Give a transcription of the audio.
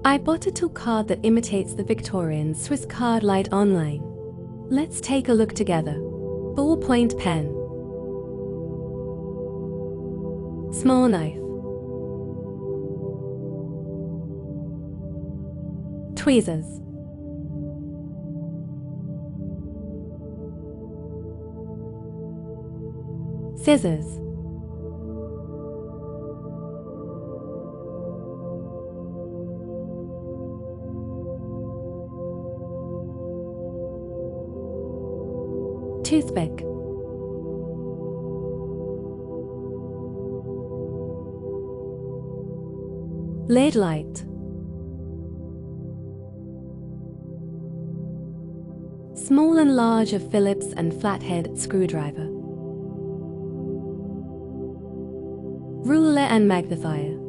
I bought a tool card that imitates the Victorian Swiss card light online. Let's take a look together. Ballpoint pen. Small knife. Tweezers. Scissors. Toothpick. Lid light. Small and large of Phillips and flathead screwdriver. Ruler and magnifier.